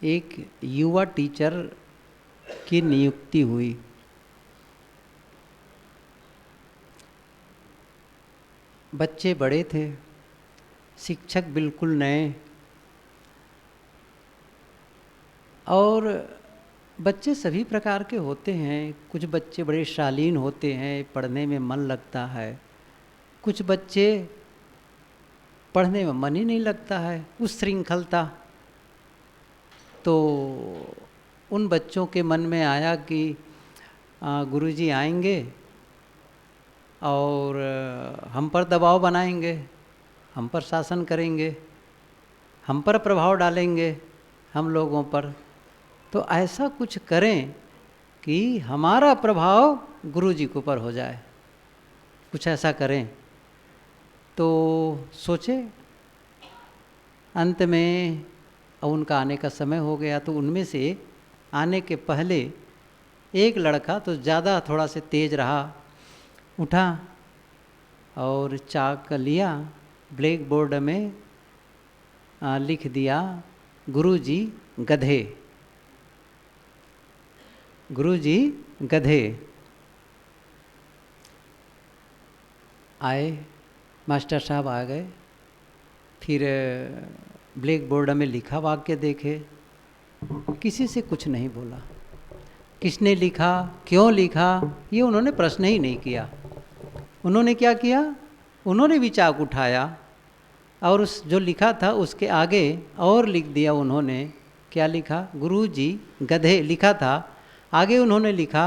एक युवा टीचर की नियुक्ति हुई। बच्चे बड़े थे, शिक्षक बिल्कुल नए, और बच्चे सभी प्रकार के होते हैं। कुछ बच्चे बड़े शालीन होते हैं, पढ़ने में मन लगता है। कुछ बच्चे पढ़ने में मन ही नहीं लगता है, उस श्रृंखलता। तो उन बच्चों के मन में आया कि गुरुजी आएंगे और हम पर दबाव बनाएंगे, हम पर शासन करेंगे, हम पर प्रभाव डालेंगे, हम लोगों पर। तो ऐसा कुछ करें कि हमारा प्रभाव गुरुजी के ऊपर हो जाए, कुछ ऐसा करें। तो सोचे। अंत में उनका आने का समय हो गया, तो उनमें से आने के पहले एक लड़का तो ज़्यादा थोड़ा से तेज रहा, उठा और चाक लिया, ब्लैक बोर्ड में लिख दिया, गुरुजी गधे, गुरुजी गधे। आए, मास्टर साहब आ गए, फिर ब्लैक बोर्ड में लिखा वाक्य देखे, किसी से कुछ नहीं बोला। किसने लिखा, क्यों लिखा, ये उन्होंने प्रश्न ही नहीं किया। उन्होंने क्या किया, उन्होंने भी चाक उठाया और उस जो लिखा था उसके आगे और लिख दिया उन्होंने। क्या लिखा, गुरुजी गधे लिखा था, आगे उन्होंने लिखा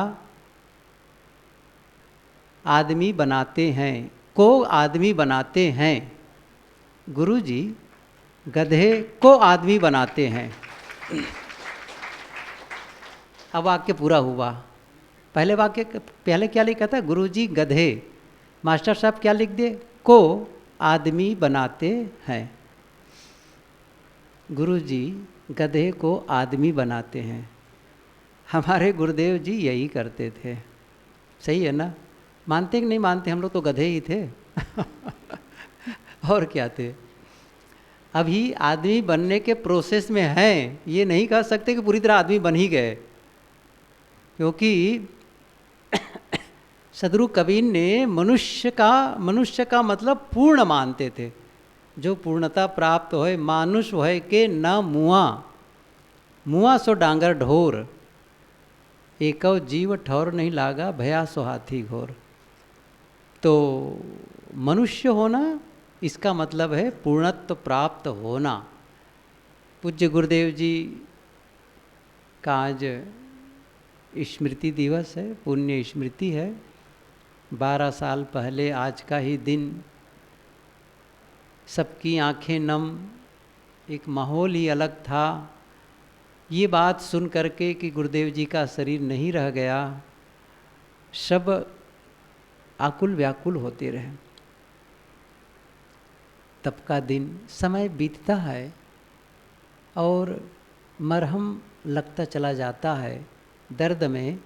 आदमी बनाते हैं, को आदमी बनाते हैं, गुरुजी गधे को आदमी बनाते हैं। अब वाक्य पूरा हुआ। पहले क्या लिखा था, गुरुजी गधे, मास्टर साहब क्या लिख दिए, को आदमी बनाते हैं। गुरुजी गधे को आदमी बनाते हैं। हमारे गुरुदेव जी यही करते थे। सही है ना, मानते कि नहीं मानते, हम लोग तो गधे ही थे। और क्या थे। अभी आदमी बनने के प्रोसेस में हैं, ये नहीं कह सकते कि पूरी तरह आदमी बन ही गए, क्योंकि सदगुरु कबीर ने मनुष्य का मतलब पूर्ण मानते थे। जो पूर्णता प्राप्त होए, मानुष होए के न मुआ, मुआ सो डांगर ढोर, एकव जीव ठौर नहीं लागा, भया सो हाथी घोर। तो मनुष्य होना, इसका मतलब है पूर्णत्व प्राप्त होना। पूज्य गुरुदेव जी का आज स्मृति दिवस है, पुण्य स्मृति है। 12 साल पहले आज का ही दिन सबकी आंखें नम, एक माहौल ही अलग था। ये बात सुन करके कि गुरुदेव जी का शरीर नहीं रह गया, सब आकुल व्याकुल होते रहे। तब का दिन, समय बीतता है और मरहम लगता चला जाता है, दर्द में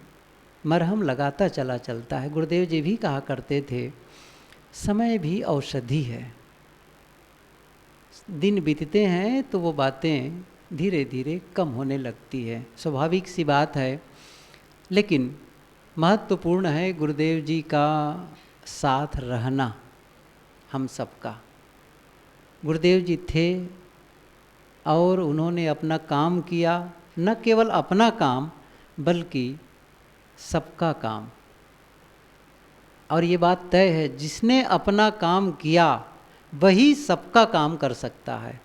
मरहम लगाता चलता है। गुरुदेव जी भी कहा करते थे, समय भी औषधि है। दिन बीतते हैं तो वो बातें धीरे धीरे कम होने लगती है, स्वाभाविक सी बात है। लेकिन महत्वपूर्ण है गुरुदेव जी का साथ रहना हम सबका। गुरुदेव जी थे और उन्होंने अपना काम किया, न केवल अपना काम बल्कि सबका काम। और ये बात तय है, जिसने अपना काम किया वही सबका काम कर सकता है।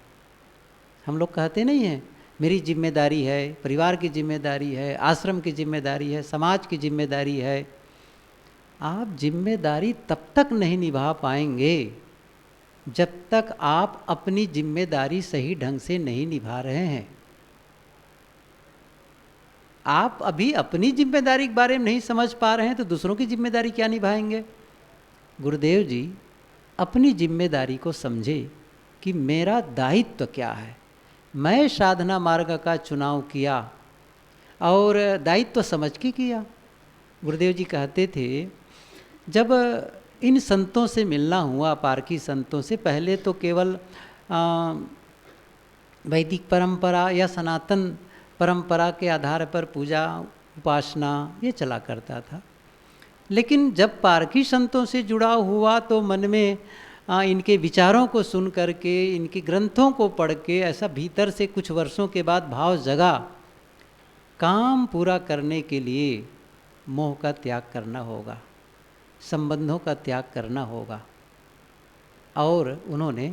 हम लोग कहते नहीं हैं, मेरी जिम्मेदारी है, परिवार की जिम्मेदारी है, आश्रम की जिम्मेदारी है, समाज की जिम्मेदारी है। आप जिम्मेदारी तब तक नहीं निभा पाएंगे जब तक आप अपनी जिम्मेदारी सही ढंग से नहीं निभा रहे हैं। आप अभी अपनी जिम्मेदारी के बारे में नहीं समझ पा रहे हैं तो दूसरों की जिम्मेदारी क्या निभाएंगे। गुरुदेव जी अपनी जिम्मेदारी को समझे कि मेरा दायित्व क्या है। मैं साधना मार्ग का चुनाव किया और दायित्व समझ के किया। गुरुदेव जी कहते थे, जब इन संतों से मिलना हुआ, पारकी संतों से, पहले तो केवल वैदिक परंपरा या सनातन परंपरा के आधार पर पूजा उपासना ये चला करता था। लेकिन जब पारखी संतों से जुड़ा हुआ तो मन में इनके विचारों को सुन करके, इनके ग्रंथों को पढ़ के ऐसा भीतर से कुछ वर्षों के बाद भाव जगा, काम पूरा करने के लिए मोह का त्याग करना होगा, संबंधों का त्याग करना होगा। और उन्होंने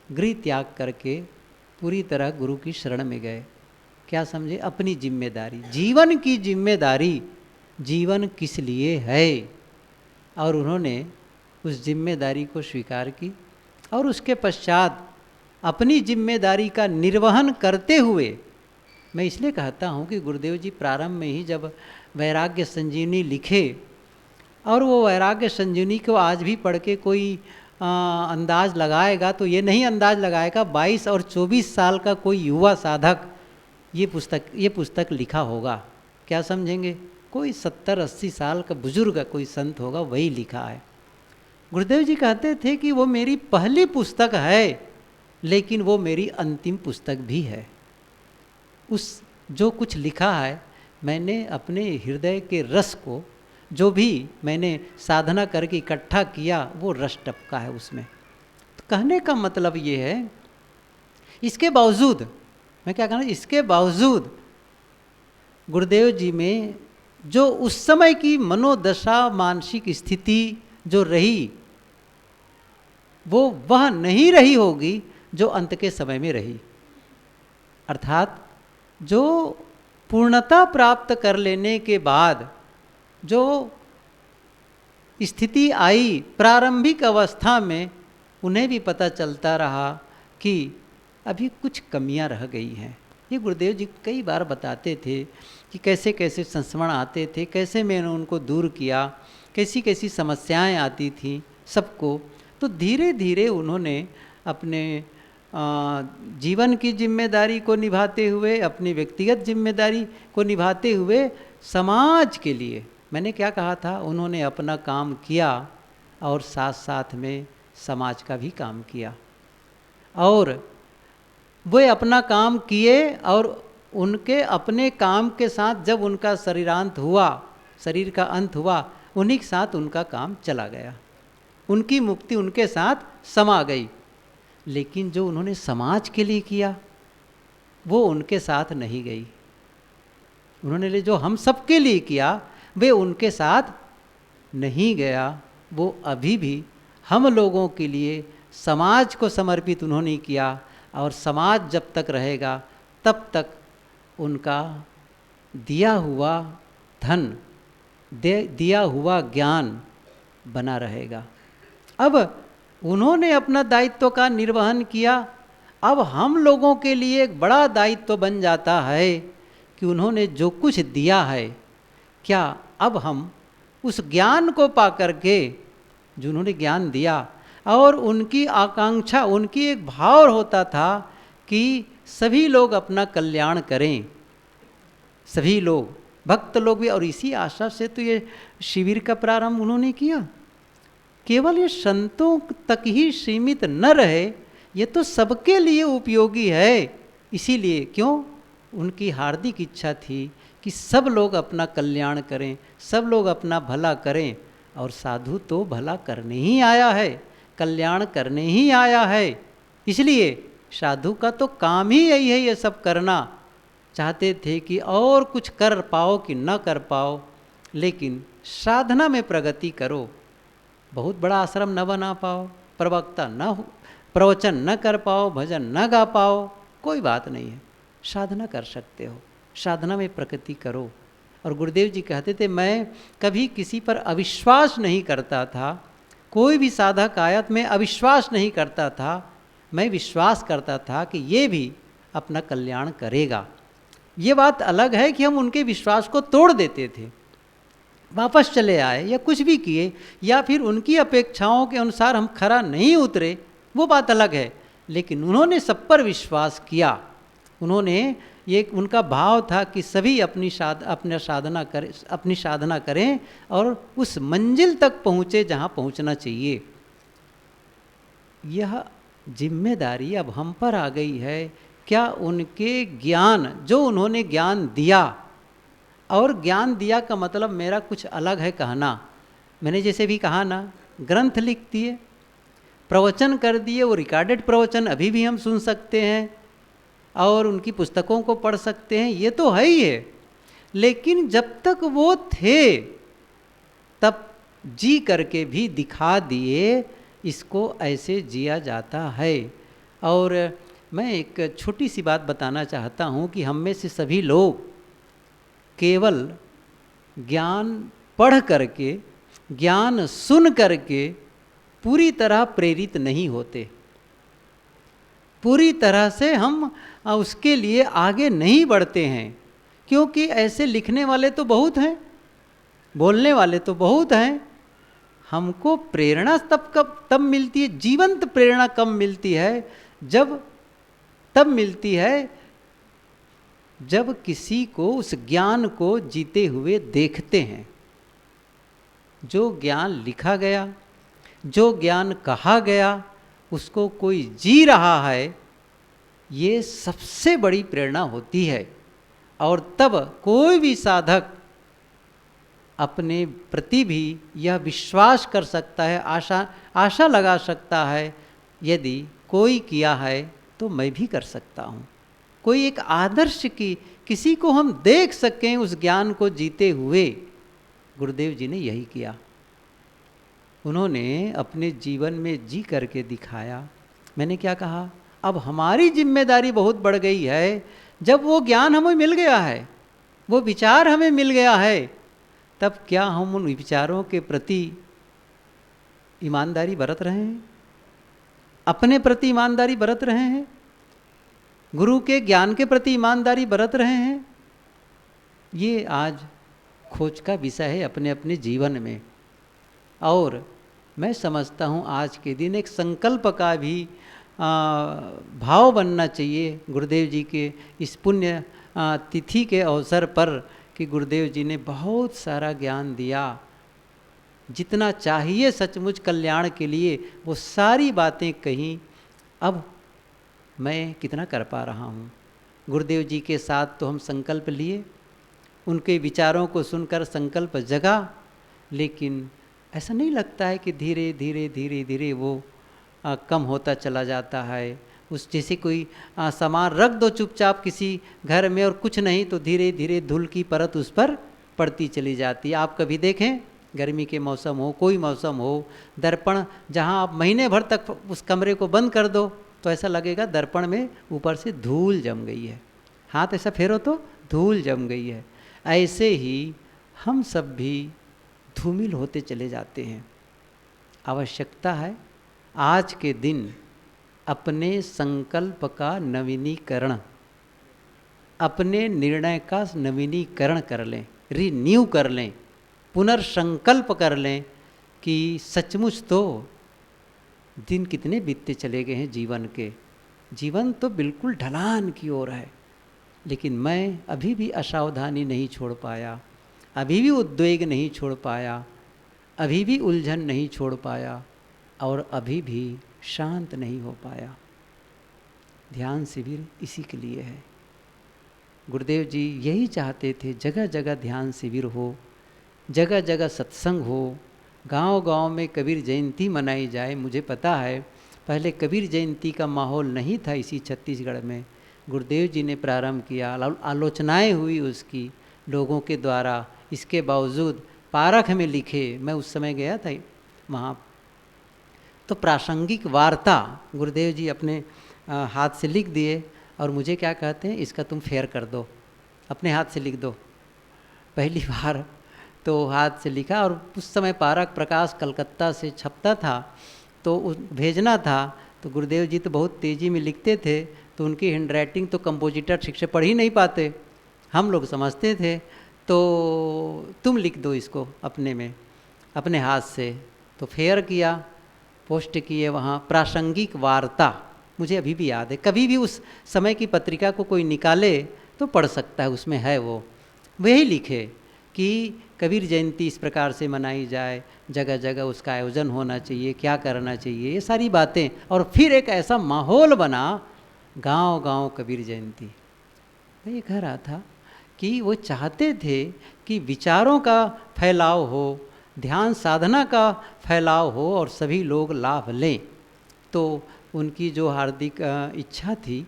गृह त्याग करके पूरी तरह गुरु की शरण में गए। क्या समझे? अपनी जिम्मेदारी, जीवन की जिम्मेदारी, जीवन किस लिए है, और उन्होंने उस जिम्मेदारी को स्वीकार की। और उसके पश्चात अपनी जिम्मेदारी का निर्वहन करते हुए, मैं इसलिए कहता हूँ कि गुरुदेव जी प्रारंभ में ही जब वैराग्य संजीवनी लिखे, और वो वैराग्य संजीवनी को आज भी पढ़ के कोई अंदाज लगाएगा तो ये नहीं अंदाज लगाएगा 22 और 24 साल का कोई युवा साधक ये पुस्तक लिखा होगा। क्या समझेंगे? कोई 70-80 साल का बुजुर्ग कोई संत होगा, वही लिखा है। गुरुदेव जी कहते थे कि वो मेरी पहली पुस्तक है, लेकिन वो मेरी अंतिम पुस्तक भी है। उस जो कुछ लिखा है, मैंने अपने हृदय के रस को, जो भी मैंने साधना करके इकट्ठा किया, वो रस टपका है उसमें। तो कहने का मतलब ये है, इसके बावजूद, मैं क्या कहना, इसके बावजूद गुरुदेव जी में जो उस समय की मनोदशा, मानसिक स्थिति जो रही, वह नहीं रही होगी जो अंत के समय में रही। अर्थात जो पूर्णता प्राप्त कर लेने के बाद जो स्थिति आई प्रारंभिक अवस्था में, उन्हें भी पता चलता रहा कि अभी कुछ कमियां रह गई हैं। ये गुरुदेव जी कई बार बताते थे कि कैसे कैसे संस्मरण आते थे, कैसे मैंने उनको दूर किया, कैसी कैसी समस्याएं आती थीं सबको। तो धीरे धीरे उन्होंने अपने जीवन की जिम्मेदारी को निभाते हुए, अपनी व्यक्तिगत जिम्मेदारी को निभाते हुए, समाज के लिए, मैंने क्या कहा था, उन्होंने अपना काम किया और साथ साथ में समाज का भी काम किया। और वे अपना काम किए और उनके अपने काम के साथ जब उनका शरीरांत हुआ, शरीर का अंत हुआ, उन्हीं के साथ उनका काम चला गया, उनकी मुक्ति उनके साथ समा गई। लेकिन जो उन्होंने समाज के लिए किया वो उनके साथ नहीं गई। उन्होंने जो हम सबके लिए किया वे उनके साथ नहीं गया। वो अभी भी हम लोगों के लिए समाज को समर्पित उन्होंने किया, और समाज जब तक रहेगा तब तक उनका दिया हुआ धन, दिया हुआ ज्ञान बना रहेगा। अब उन्होंने अपना दायित्व का निर्वहन किया। अब हम लोगों के लिए एक बड़ा दायित्व बन जाता है कि उन्होंने जो कुछ दिया है, क्या अब हम उस ज्ञान को पा करके, जो उन्होंने ज्ञान दिया, और उनकी आकांक्षा, उनकी एक भाव होता था कि सभी लोग अपना कल्याण करें, सभी लोग, भक्त लोग भी। और इसी आशा से तो ये शिविर का प्रारंभ उन्होंने किया। केवल ये संतों तक ही सीमित न रहे, ये तो सबके लिए उपयोगी है। इसीलिए क्यों, उनकी हार्दिक इच्छा थी कि सब लोग अपना कल्याण करें, सब लोग अपना भला करें। और साधु तो भला करने ही आया है, कल्याण करने ही आया है। इसलिए साधु का तो काम ही यही है, ये सब करना। चाहते थे कि और कुछ कर पाओ कि न कर पाओ, लेकिन साधना में प्रगति करो। बहुत बड़ा आश्रम न बना पाओ, प्रवक्ता न हो, प्रवचन न कर पाओ, भजन न गा पाओ, कोई बात नहीं है, साधना कर सकते हो, साधना में प्रगति करो। और गुरुदेव जी कहते थे, मैं कभी किसी पर अविश्वास नहीं करता था, कोई भी साधक आया तो मैं अविश्वास नहीं करता था, मैं विश्वास करता था कि ये भी अपना कल्याण करेगा। ये बात अलग है कि हम उनके विश्वास को तोड़ देते थे, वापस चले आए या कुछ भी किए, या फिर उनकी अपेक्षाओं के अनुसार हम खरा नहीं उतरे, वो बात अलग है। लेकिन उन्होंने सब पर विश्वास किया। उन्होंने ये, उनका भाव था कि सभी अपनी साधना करें और उस मंजिल तक पहुँचे जहाँ पहुँचना चाहिए। यह जिम्मेदारी अब हम पर आ गई है क्या उनके ज्ञान, जो उन्होंने ज्ञान दिया, और ज्ञान दिया का मतलब मेरा कुछ अलग है कहना। मैंने जैसे भी कहा ना, ग्रंथ लिख दिए, प्रवचन कर दिए, वो रिकॉर्डेड प्रवचन अभी भी हम सुन सकते हैं और उनकी पुस्तकों को पढ़ सकते हैं, ये तो है ही है। लेकिन जब तक वो थे तब जी करके भी दिखा दिए, इसको ऐसे जिया जाता है। और मैं एक छोटी सी बात बताना चाहता हूँ कि हम में से सभी लोग केवल ज्ञान पढ़ करके, ज्ञान सुन करके पूरी तरह प्रेरित नहीं होते, पूरी तरह से हम उसके लिए आगे नहीं बढ़ते हैं। क्योंकि ऐसे लिखने वाले तो बहुत हैं, बोलने वाले तो बहुत हैं, हमको प्रेरणा तब मिलती है, जीवंत प्रेरणा कब मिलती है, तब मिलती है जब किसी को उस ज्ञान को जीते हुए देखते हैं। जो ज्ञान लिखा गया, जो ज्ञान कहा गया, उसको कोई जी रहा है, ये सबसे बड़ी प्रेरणा होती है। और तब कोई भी साधक अपने प्रति भी यह विश्वास कर सकता है, आशा लगा सकता है, यदि कोई किया है तो मैं भी कर सकता हूँ। कोई एक आदर्श की, किसी को हम देख सकें उस ज्ञान को जीते हुए। गुरुदेव जी ने यही किया, उन्होंने अपने जीवन में जी करके दिखाया। मैंने क्या कहा, अब हमारी जिम्मेदारी बहुत बढ़ गई है। जब वो ज्ञान हमें मिल गया है, वो विचार हमें मिल गया है, तब क्या हम उन विचारों के प्रति ईमानदारी बरत रहे हैं, अपने प्रति ईमानदारी बरत रहे हैं, गुरु के ज्ञान के प्रति ईमानदारी बरत रहे हैं? ये आज खोज का विषय है अपने अपने जीवन में। और मैं समझता हूँ आज के दिन एक संकल्प का भी भाव बनना चाहिए गुरुदेव जी के इस पुण्य तिथि के अवसर पर, कि गुरुदेव जी ने बहुत सारा ज्ञान दिया, जितना चाहिए सचमुच कल्याण के लिए वो सारी बातें कहीं। अब मैं कितना कर पा रहा हूँ? गुरुदेव जी के साथ तो हम संकल्प लिए, उनके विचारों को सुनकर संकल्प जगा, लेकिन ऐसा नहीं लगता है कि धीरे धीरे धीरे धीरे वो कम होता चला जाता है। उस जैसे कोई सामान रख दो चुपचाप किसी घर में और कुछ नहीं, तो धीरे धीरे धूल की परत उस पर पड़ती चली जाती है। आप कभी देखें, गर्मी के मौसम हो, कोई मौसम हो, दर्पण जहाँ आप महीने भर तक उस कमरे को बंद कर दो तो ऐसा लगेगा दर्पण में ऊपर से धूल जम गई है, हाथ ऐसा फेरो तो धूल जम गई है। ऐसे ही हम सब भी धूमिल होते चले जाते हैं। आवश्यकता है आज के दिन अपने संकल्प का नवीनीकरण, अपने निर्णय का नवीनीकरण कर लें, रिन्यू कर लें, पुनर्संकल्प कर लें कि सचमुच तो दिन कितने बीतते चले गए हैं जीवन के, जीवन तो बिल्कुल ढलान की ओर है, लेकिन मैं अभी भी असावधानी नहीं छोड़ पाया, अभी भी उद्वेग नहीं छोड़ पाया, अभी भी उलझन नहीं छोड़ पाया, और अभी भी शांत नहीं हो पाया। ध्यान शिविर इसी के लिए है। गुरुदेव जी यही चाहते थे, जगह जगह ध्यान शिविर हो, जगह जगह सत्संग हो, गांव गांव में कबीर जयंती मनाई जाए। मुझे पता है पहले कबीर जयंती का माहौल नहीं था इसी छत्तीसगढ़ में, गुरुदेव जी ने प्रारंभ किया, आलोचनाएं हुई उसकी लोगों के द्वारा, इसके बावजूद पारख में लिखे, मैं उस समय गया था वहाँ, तो प्रासंगिक वार्ता गुरुदेव जी अपने हाथ से लिख दिए और मुझे क्या कहते हैं, इसका तुम फेयर कर दो, अपने हाथ से लिख दो। पहली बार तो हाथ से लिखा, और उस समय पारक प्रकाश कलकत्ता से छपता था तो भेजना था, तो गुरुदेव जी तो बहुत तेज़ी में लिखते थे, तो उनकी हैंडराइटिंग तो कंपोजिटर ठीक से पढ़ ही नहीं पाते, हम लोग समझते थे, तो तुम लिख दो इसको अपने में, अपने हाथ से। तो फेयर किया, पोस्ट किए वहाँ, प्रासंगिक वार्ता, मुझे अभी भी याद है। कभी भी उस समय की पत्रिका को कोई निकाले तो पढ़ सकता है, उसमें है वो वही लिखे कि कबीर जयंती इस प्रकार से मनाई जाए, जगह जगह उसका आयोजन होना चाहिए, क्या करना चाहिए, ये सारी बातें। और फिर एक ऐसा माहौल बना गांव गांव कबीर जयंती। मैं ये कह रहा था कि वो चाहते थे कि विचारों का फैलाव हो, ध्यान साधना का फैलाव हो और सभी लोग लाभ लें। तो उनकी जो हार्दिक इच्छा थी,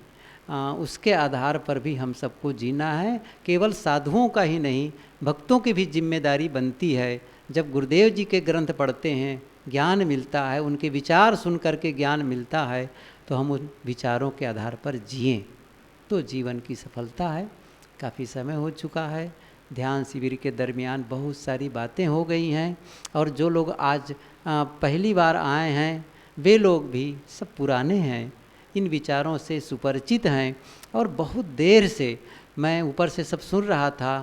उसके आधार पर भी हम सबको जीना है। केवल साधुओं का ही नहीं, भक्तों की भी जिम्मेदारी बनती है। जब गुरुदेव जी के ग्रंथ पढ़ते हैं, ज्ञान मिलता है, उनके विचार सुन करके ज्ञान मिलता है, तो हम उन विचारों के आधार पर जिएं तो जीवन की सफलता है। काफ़ी समय हो चुका है, ध्यान शिविर के दरमियान बहुत सारी बातें हो गई हैं, और जो लोग आज पहली बार आए हैं वे लोग भी सब पुराने हैं, इन विचारों से सुपरिचित हैं। और बहुत देर से मैं ऊपर से सब सुन रहा था,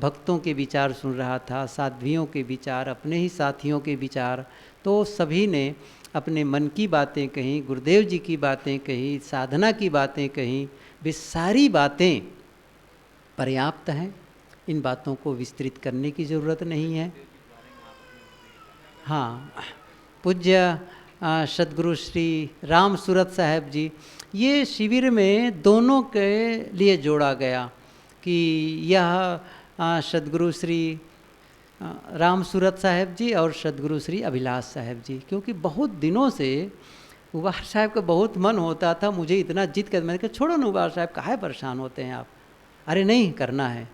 भक्तों के विचार सुन रहा था, साध्वियों के विचार, अपने ही साथियों के विचार। तो सभी ने अपने मन की बातें कहीं, गुरुदेव जी की बातें कहीं, साधना की बातें कहीं। वे सारी बातें पर्याप्त हैं, इन बातों को विस्तृत करने की ज़रूरत नहीं है। हाँ, पूज्य सदगुरु श्री राम सूरत साहब जी, ये शिविर में दोनों के लिए जोड़ा गया कि यह सदगुरु श्री राम सूरत साहब जी और सदगुरु श्री अभिलाष साहब जी, क्योंकि बहुत दिनों से उबार साहब का बहुत मन होता था, मुझे इतना जिद कर, मैंने कहा छोड़ो ना उबार साहब, काहे परेशान होते हैं आप। अरे नहीं, करना है।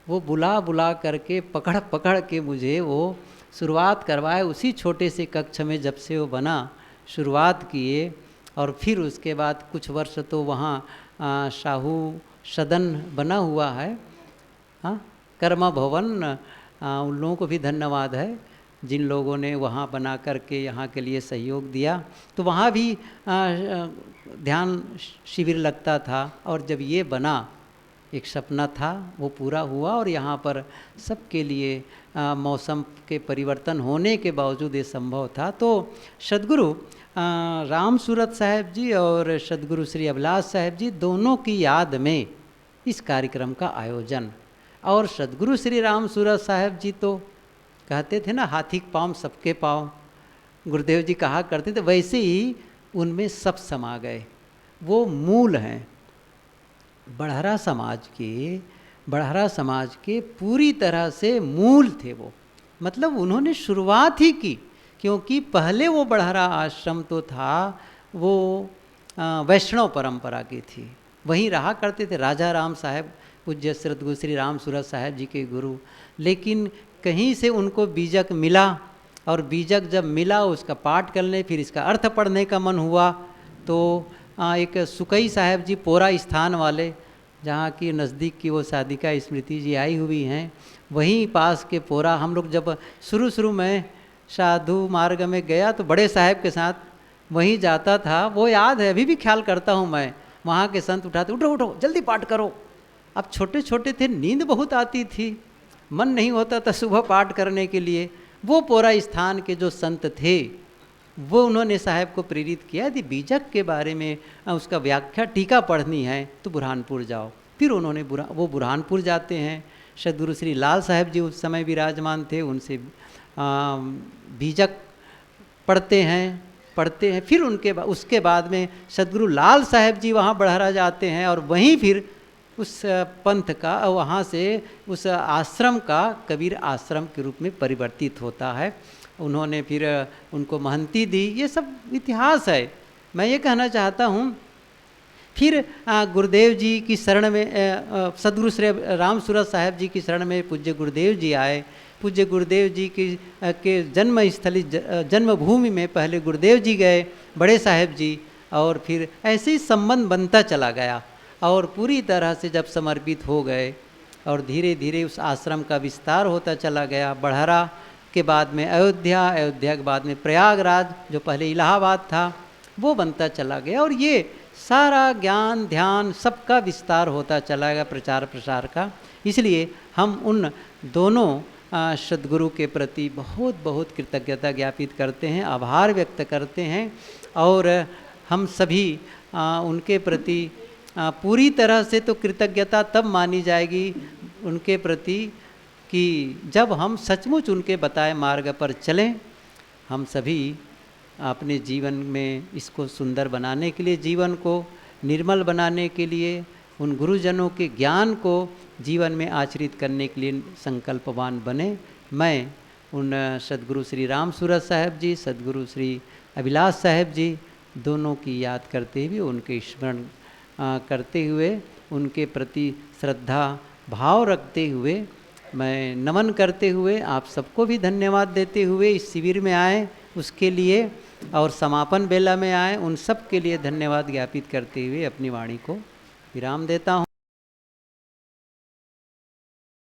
वो बुला बुला करके पकड़ पकड़ के मुझे वो शुरुआत करवाए। उसी छोटे से कक्ष में जब से वो बना, शुरुआत किए, और फिर उसके बाद कुछ वर्ष तो वहाँ शाहू सदन बना हुआ है, हाँ, कर्मा भवन। उन लोगों को भी धन्यवाद है जिन लोगों ने वहाँ बना करके यहाँ के लिए सहयोग दिया। तो वहाँ भी ध्यान शिविर लगता था, और जब ये बना, एक सपना था वो पूरा हुआ, और यहाँ पर सबके लिए मौसम के परिवर्तन होने के बावजूद ये संभव था। तो सदगुरु राम सूरत साहब जी और सदगुरु श्री अभिलाष साहब जी दोनों की याद में इस कार्यक्रम का आयोजन। और सदगुरु श्री राम सूरत साहब जी तो कहते थे ना, हाथी के पाँव सबके पाँव, गुरुदेव जी कहा करते थे, वैसे ही उनमें सब समा गए। वो मूल हैं बड़हरा समाज के पूरी तरह से मूल थे वो। मतलब उन्होंने शुरुआत ही की, क्योंकि पहले वो बड़हरा आश्रम तो था, वो वैष्णव परंपरा की थी, वहीं रहा करते थे। राजा राम साहब पूज्य सदगुरु श्री राम सूरत साहब जी के गुरु, लेकिन कहीं से उनको बीजक मिला, और बीजक जब मिला उसका पाठ करने, फिर इसका अर्थ पढ़ने का मन हुआ। तो एक सुकई साहब जी पोरा स्थान वाले, जहाँ की नज़दीक की वो साधिका स्मृति जी आई हुई हैं, वहीं पास के पोरा, हम लोग जब शुरू में साधु मार्ग में गया तो बड़े साहब के साथ वहीं जाता था, वो याद है, अभी भी ख्याल करता हूँ मैं। वहाँ के संत उठाते, उठो उठो जल्दी पाठ करो। अब छोटे छोटे थे, नींद बहुत आती थी, मन नहीं होता था सुबह पाठ करने के लिए। वो पोरा स्थान के जो संत थे, वो उन्होंने साहब को प्रेरित किया, यदि बीजक के बारे में उसका व्याख्या टीका पढ़नी है तो बुरहानपुर जाओ। फिर उन्होंने वो बुरहानपुर जाते हैं। सदगुरु श्री लाल साहब जी उस समय विराजमान थे, उनसे बीजक पढ़ते हैं। फिर उसके बाद में सदगुरु लाल साहब जी वहाँ बड़हरा जाते हैं, और वहीं फिर उस पंथ का, वहाँ से उस आश्रम का कबीर आश्रम के रूप में परिवर्तित होता है। उन्होंने फिर उनको महंती दी, ये सब इतिहास है। मैं ये कहना चाहता हूँ, फिर गुरुदेव जी की शरण में, सदगुरु श्री राम सूरत साहब जी की शरण में पूज्य गुरुदेव जी आए। पूज्य गुरुदेव जी के जन्मस्थली, जन्मभूमि में पहले गुरुदेव जी गए, बड़े साहब जी, और फिर ऐसे ही संबंध बनता चला गया। और पूरी तरह से जब समर्पित हो गए, और धीरे धीरे उस आश्रम का विस्तार होता चला गया। बड़हरा के बाद में अयोध्या, अयोध्या के बाद में प्रयागराज, जो पहले इलाहाबाद था, वो बनता चला गया। और ये सारा ज्ञान ध्यान सबका विस्तार होता चला गया, प्रचार प्रसार का। इसलिए हम उन दोनों सद्गुरु के प्रति बहुत बहुत कृतज्ञता ज्ञापित करते हैं, आभार व्यक्त करते हैं। और हम सभी उनके प्रति पूरी तरह से तो कृतज्ञता तब मानी जाएगी उनके प्रति कि जब हम सचमुच उनके बताए मार्ग पर चलें। हम सभी अपने जीवन में इसको सुंदर बनाने के लिए, जीवन को निर्मल बनाने के लिए, उन गुरुजनों के ज्ञान को जीवन में आचरित करने के लिए संकल्पवान बने। मैं उन सदगुरु श्री राम सूरत साहब जी, सदगुरु श्री अभिलाष साहब जी दोनों की याद करते हुए, उनके स्मरण करते हुए, उनके प्रति श्रद्धा भाव रखते हुए, मैं नमन करते हुए आप सबको भी धन्यवाद देते हुए इस शिविर में आए उसके लिए और समापन बेला में आए उन सब के लिए धन्यवाद ज्ञापित करते हुए अपनी वाणी को विराम देता हूँ।